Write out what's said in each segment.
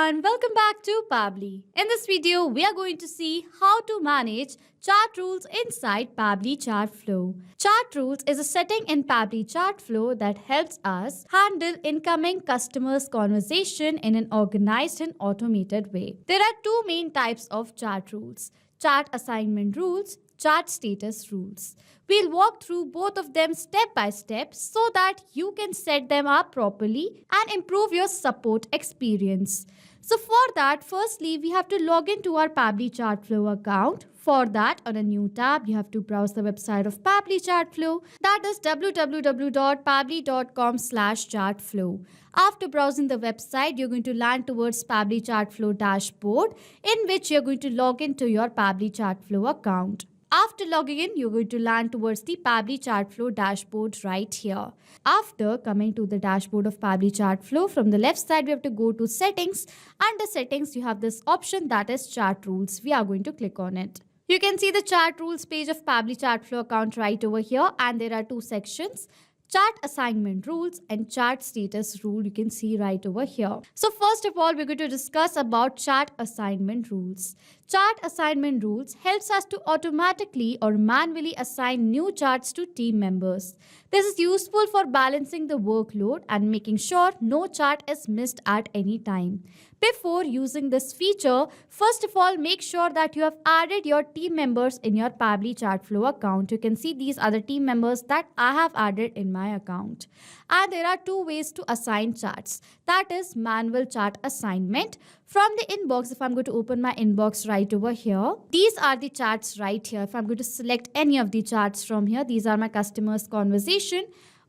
everyone, welcome back to Pabbly. In this video, we are going to see how to manage chart rules inside Pabbly Chatflow. Chart rules is a setting in Pabbly Chatflow that helps us handle incoming customers' conversation in an organized and automated way. There are two main types of chart rules: chart assignment rules, chart status rules. We'll walk through both of them step by step so that you can set them up properly and improve your support experience. So for that, firstly, we have to log into our Pabbly Chatflow account. For that, on a new tab, you have to browse the website of Pabbly Chatflow. That is www.pabbly.com/chartflow. After browsing the website, you're going to land towards Pabbly Chatflow dashboard, in which you're going to log into your Pabbly Chatflow account. After logging in, you're going to land towards the Pabbly Chatflow dashboard right here. After coming to the dashboard of Pabbly Chatflow, from the left side, we have to go to settings. Under settings, you have this option that is chart rules. We are going to click on it. You can see the chart rules page of Pabbly Chatflow account right over here, and there are two sections: chart assignment rules and chart status rule. You can see right over here. So first of all, we're going to discuss about chart assignment rules. Chart assignment rules helps us to automatically or manually assign new charts to team members. This is useful for balancing the workload and making sure no chart is missed at any time. Before using this feature, first of all, make sure that you have added your team members in your Pabbly Chatflow account. You can see these are the team members that I have added in my account. And there are two ways to assign charts. That is manual chart assignment. From the inbox, if I'm going to open my inbox right over here, these are the charts right here. If I'm going to select any of the charts from here, these are my customers' conversation.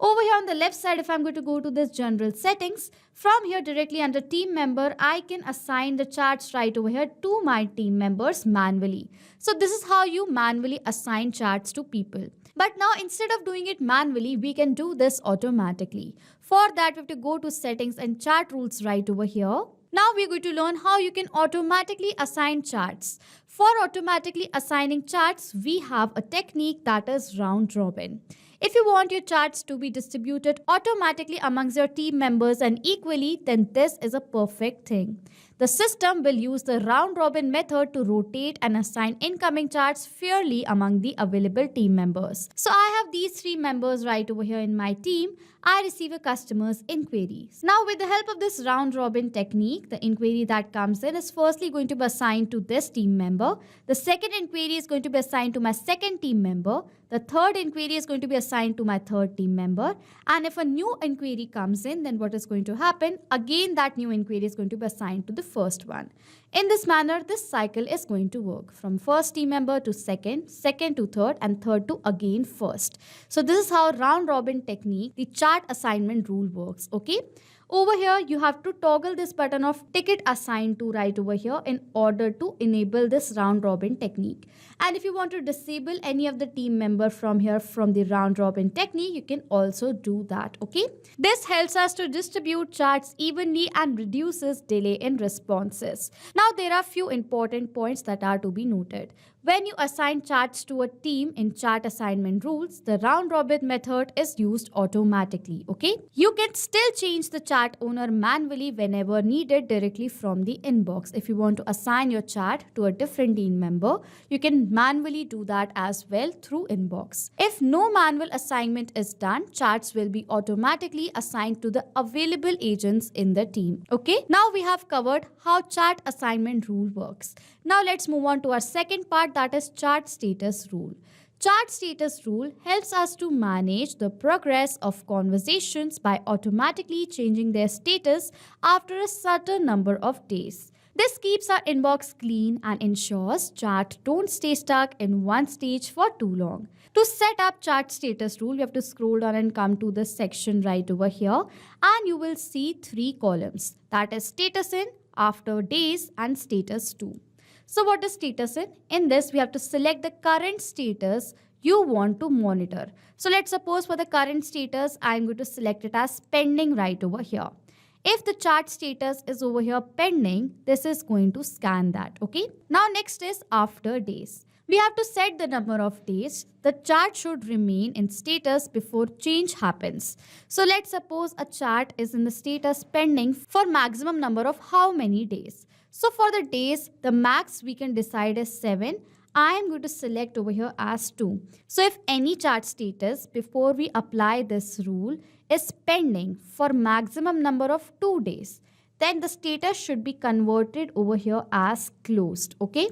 Over here on the left side, if I'm going to go to this general settings, from here directly under team member, I can assign the charts right over here to my team members manually. So this is how you manually assign charts to people. But now instead of doing it manually, we can do this automatically. For that, we have to go to settings and chart rules right over here. Now we're going to learn how you can automatically assign charts. For automatically assigning charts, we have a technique that is round robin. If you want your charts to be distributed automatically amongst your team members and equally, then this is a perfect thing. The system will use the round robin method to rotate and assign incoming charts fairly among the available team members. So I have these three members right over here in my team. I receive a customer's inquiries. Now with the help of this round robin technique, the inquiry that comes in is firstly going to be assigned to this team member. The second inquiry is going to be assigned to my second team member. The third inquiry is going to be assigned to my third team member. And if a new inquiry comes in, then what is going to happen? Again, that new inquiry is going to be assigned to the first one. In this manner, this cycle is going to work from first team member to second, second to third, and third to again first. So this is how round robin technique, the chart assignment rule works, okay? Over here, you have to toggle this button of ticket assigned to right over here in order to enable this round robin technique. And if you want to disable any of the team member from here from the round robin technique, you can also do that, okay? This helps us to distribute charts evenly and reduces delay in responses. Now, there are few important points that are to be noted. When you assign charts to a team in chart assignment rules, the round robin method is used automatically, okay? You can still change the chart owner manually whenever needed directly from the inbox. If you want to assign your chart to a different team member, you can manually do that as well through inbox. If no manual assignment is done, charts will be automatically assigned to the available agents in the team, okay? Now we have covered how chart assignment rule works. Now let's move on to our second part, that is chart status rule. Chart status rule helps us to manage the progress of conversations by automatically changing their status after a certain number of days. This keeps our inbox clean and ensures chart don't stay stuck in one stage for too long. To set up chart status rule, you have to scroll down and come to this section right over here, and you will see three columns, that is status in, after days, and status to. So what is status in? In this, we have to select the current status you want to monitor. So let's suppose for the current status, I'm going to select it as pending right over here. If the chart status is over here pending, this is going to scan that, okay? Now next is after days. We have to set the number of days. The chart should remain in status before change happens. So let's suppose a chart is in the status pending for maximum number of how many days. So for the days, the max we can decide is 7. I am going to select over here as 2. So if any chart status before we apply this rule is pending for maximum number of 2 days, then the status should be converted over here as closed. Okay.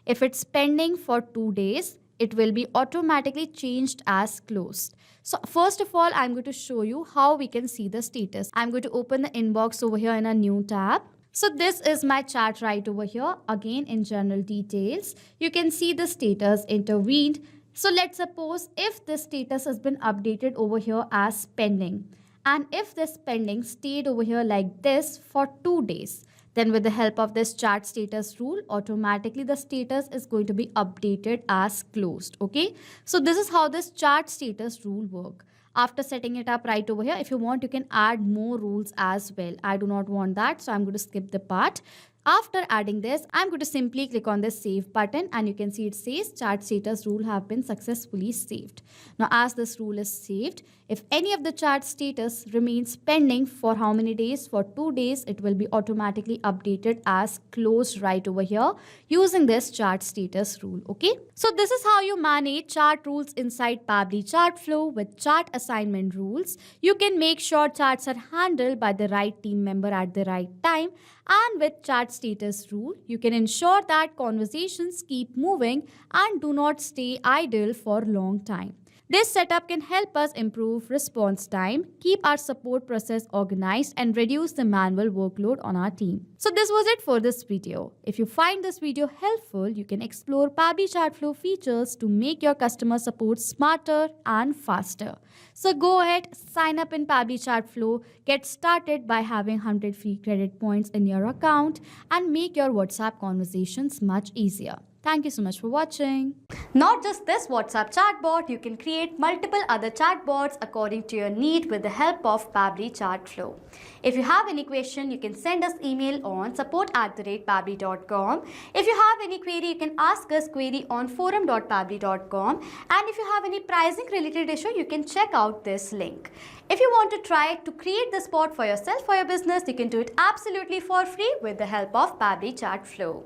If it's pending for 2 days, it will be automatically changed as closed. So first of all, I'm going to show you how we can see the status. I'm going to open the inbox over here in a new tab. So this is my chart right over here. Again, in general details, you can see the status intervened. So let's suppose if this status has been updated over here as pending, and if this pending stayed over here like this for 2 days, then with the help of this chart status rule, automatically the status is going to be updated as closed. Okay. So this is how this chart status rule works. After setting it up right over here, if you want, you can add more rules as well. I do not want that, so I'm going to skip the part. After adding this, I'm going to simply click on this save button, and you can see it says chart status rule have been successfully saved. Now as this rule is saved, if any of the chart status remains pending for how many days? For 2 days, it will be automatically updated as closed right over here using this chart status rule. Okay. So this is how you manage chart rules inside Pabbly Chatflow with chart assignment rules. You can make sure charts are handled by the right team member at the right time. And with chart status rule, you can ensure that conversations keep moving and do not stay idle for a long time. This setup can help us improve response time, keep our support process organized, and reduce the manual workload on our team. So this was it for this video. If you find this video helpful, you can explore Pabbly Chatflow features to make your customer support smarter and faster. So go ahead, sign up in Pabbly Chatflow, get started by having 100 free credit points in your account, and make your WhatsApp conversations much easier. Thank you so much for watching. Not just this WhatsApp chatbot, you can create multiple other chatbots according to your need with the help of Pabbly Chatflow. If you have any question, you can send us email on support@pabbly.com. If you have any query, you can ask us query on forum.pabbly.com. And if you have any pricing related issue, you can check out this link. If you want to try to create this bot for yourself, for your business, you can do it absolutely for free with the help of Pabbly Chatflow.